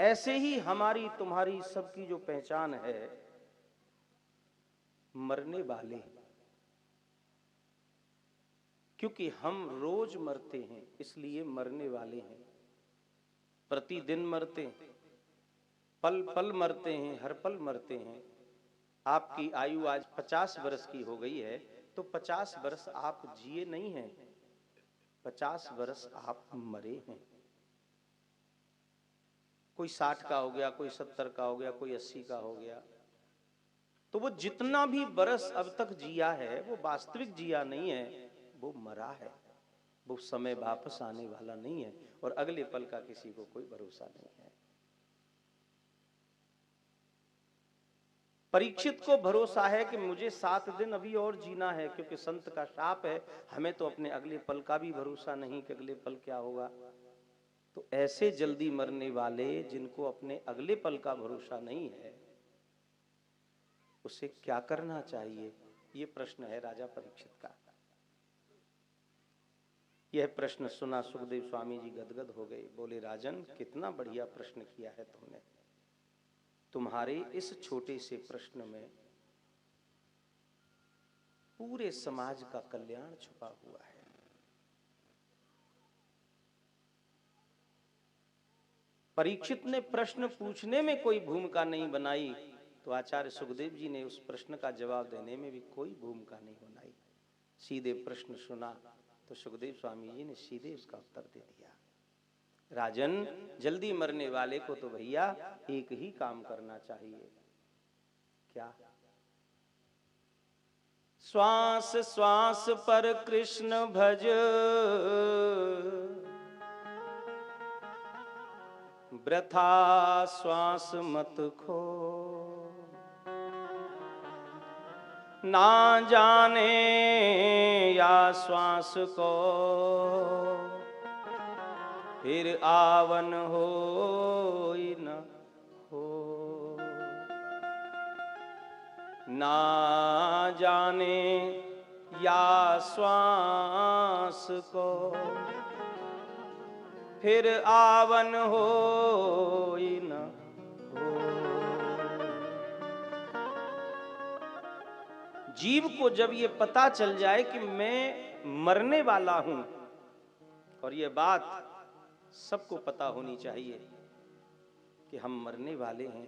ऐसे ही हमारी तुम्हारी सबकी जो पहचान है, मरने वाले, क्योंकि हम रोज मरते हैं इसलिए मरने वाले हैं। प्रतिदिन मरते हैं, पल पल मरते हैं, हर पल मरते हैं। आपकी आयु आज 50 वर्ष की हो गई है तो 50 वर्ष आप जिए नहीं हैं, 50 वर्ष आप मरे हैं। कोई 60 का हो गया, कोई 70 का हो गया, कोई 80 का हो गया। तो वो जितना भी बरस अब तक जिया है वो वास्तविक जिया नहीं है, वो मरा है। वो समय वापस आने वाला नहीं है और अगले पल का किसी को कोई भरोसा नहीं है। परीक्षित को भरोसा है कि मुझे 7 दिन अभी और जीना है, क्योंकि संत का शाप है। हमें तो अपने अगले पल का भी भरोसा नहीं कि अगले पल क्या होगा। तो ऐसे जल्दी मरने वाले जिनको अपने अगले पल का भरोसा नहीं है, उसे क्या करना चाहिए? ये प्रश्न है राजा परीक्षित का। यह प्रश्न सुना सुखदेव स्वामी जी गदगद हो गए। बोले, राजन कितना बढ़िया प्रश्न किया है तुमने। तुम्हारे इस छोटे से प्रश्न में पूरे समाज का कल्याण छुपा हुआ है। परीक्षित ने प्रश्न पूछने में कोई भूमिका नहीं बनाई, तो आचार्य सुखदेव जी ने उस प्रश्न का जवाब देने में भी कोई भूमिका नहीं बनाई। सीधे प्रश्न सुना तो सुखदेव स्वामी जी ने सीधे उसका उत्तर दे दिया। राजन, जल्दी मरने वाले को तो भैया एक ही काम करना चाहिए। क्या? श्वास श्वास पर कृष्ण भज, वृथा श्वास मत खो। ना जाने या श्वास को फिर आवन हो न हो। ना जाने या श्वास को फिर आवन हो न हो। जीव को जब ये पता चल जाए कि मैं मरने वाला हूं, और ये बात सबको पता होनी चाहिए कि हम मरने वाले हैं,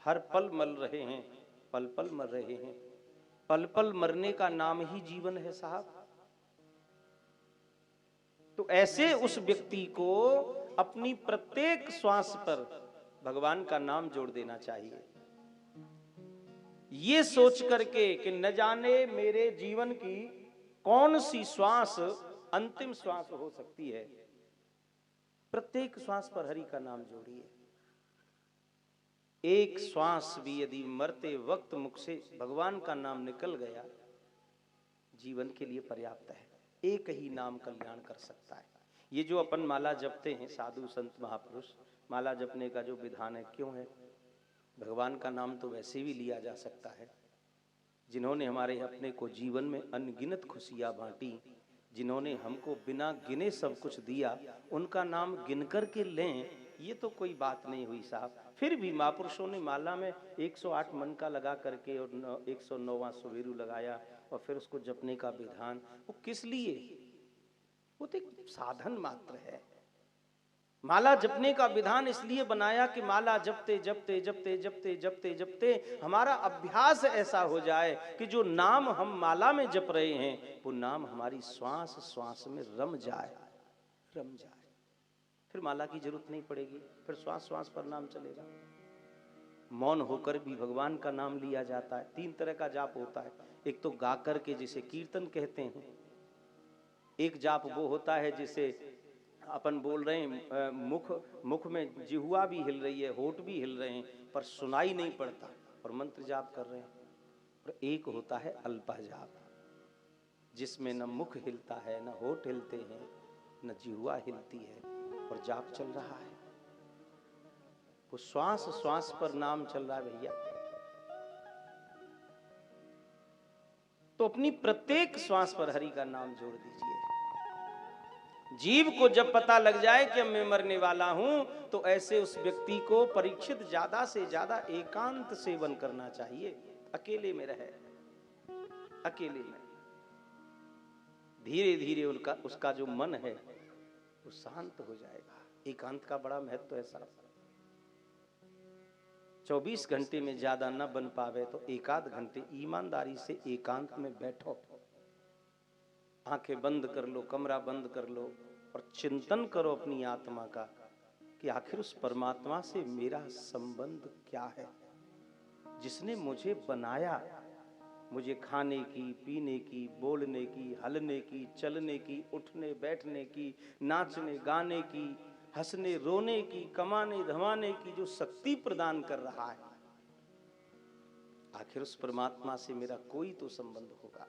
हर पल मर रहे हैं, पल पल मर रहे हैं। पल पल मरने का नाम ही जीवन है साहब। तो ऐसे उस व्यक्ति को अपनी प्रत्येक श्वास पर भगवान का नाम जोड़ देना चाहिए, ये सोच करके कि न जाने मेरे जीवन की कौन सी श्वास अंतिम श्वास हो सकती है। प्रत्येक श्वास पर हरि का नाम जोड़िए। एक श्वास भी यदि मरते वक्त मुख से भगवान का नाम निकल गया, जीवन के लिए पर्याप्त है। एक ही नाम कल्याण कर सकता है। ये जो अपन माला जपते हैं, साधु संत महापुरुष, माला जपने का जो विधान है, क्यों है? भगवान का नाम तो वैसे भी लिया जा सकता है। जिन्होंने हमारे अपने को जीवन में अनगिनत खुशियां बांटी, जिन्होंने हमको बिना गिने सब कुछ दिया, उनका नाम गिन कर के लें, ये तो कोई बात नहीं हुई साहब। फिर भी महापुरुषों ने माला में 108 मन का लगा करके और 109वां सुवेरु लगाया और फिर उसको जपने का विधान, वो किस लिए? वो तो एक साधन मात्र है। माला जपने का विधान इसलिए बनाया कि माला जपते जपते जपते जपते जपते जपते हमारा अभ्यास ऐसा हो जाए कि जो नाम हम माला में जप रहे हैं वो नाम हमारी श्वास श्वास में रम जाए, रम जाए। फिर माला की जरूरत नहीं पड़ेगी, फिर श्वास श्वास पर नाम चलेगा। मौन होकर भी भगवान का नाम लिया जाता है। 3 तरह का जाप होता है। एक तो गा करके, जिसे कीर्तन कहते हैं। एक जाप वो होता है जिसे अपन बोल रहे हैं, मुख में जिह्वा भी हिल रही है, होठ भी हिल रहे हैं, पर सुनाई नहीं पड़ता और मंत्र जाप कर रहे हैं। और एक होता है अल्पा जाप, जिसमें न मुख हिलता है, न होठ हिलते हैं, न जिह्वा हिलती है और जाप चल रहा है। वो श्वास श्वास पर नाम चल रहा है भैया। तो अपनी प्रत्येक श्वास पर हरि का नाम जोड़ दीजिए। जीव को जब पता लग जाए कि मैं मरने वाला हूं, तो ऐसे उस व्यक्ति को परीक्षित ज्यादा से ज्यादा एकांत सेवन करना चाहिए, अकेले में रहे, अकेले में। धीरे धीरे उसका जो मन है वो शांत हो जाएगा। एकांत का बड़ा महत्व है साहब। 24 घंटे में ज्यादा न बन पावे तो एकाध घंटे ईमानदारी से एकांत में बैठो, आंखें बंद कर लो, कमरा बंद कर लो और चिंतन करो अपनी आत्मा का कि आखिर उस परमात्मा से मेरा संबंध क्या है, जिसने मुझे बनाया, मुझे खाने की, पीने की, बोलने की, हलने की, चलने की, उठने बैठने की, नाचने गाने की, हंसने रोने की, कमाने धमाने की जो शक्ति प्रदान कर रहा है, आखिर उस परमात्मा से मेरा कोई तो संबंध होगा।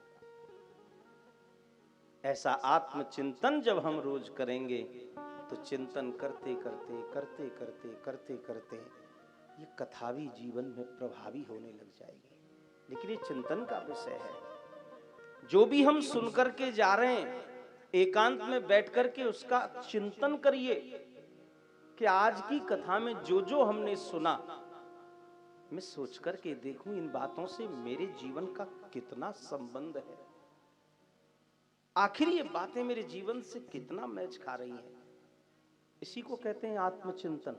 ऐसा आत्मचिंतन जब हम रोज करेंगे तो चिंतन करते करते करते करते करते करते ये कथा भी जीवन में प्रभावी होने लग जाएगी। लेकिन ये चिंतन का विषय है। जो भी हम सुन करके जा रहे हैं, एकांत में बैठ करके उसका चिंतन करिए कि आज की कथा में जो जो हमने सुना, मैं सोच करके देखूं इन बातों से मेरे जीवन का कितना संबंध है, आखिर ये बातें मेरे जीवन से कितना मैच खा रही हैं। इसी को कहते हैं आत्मचिंतन।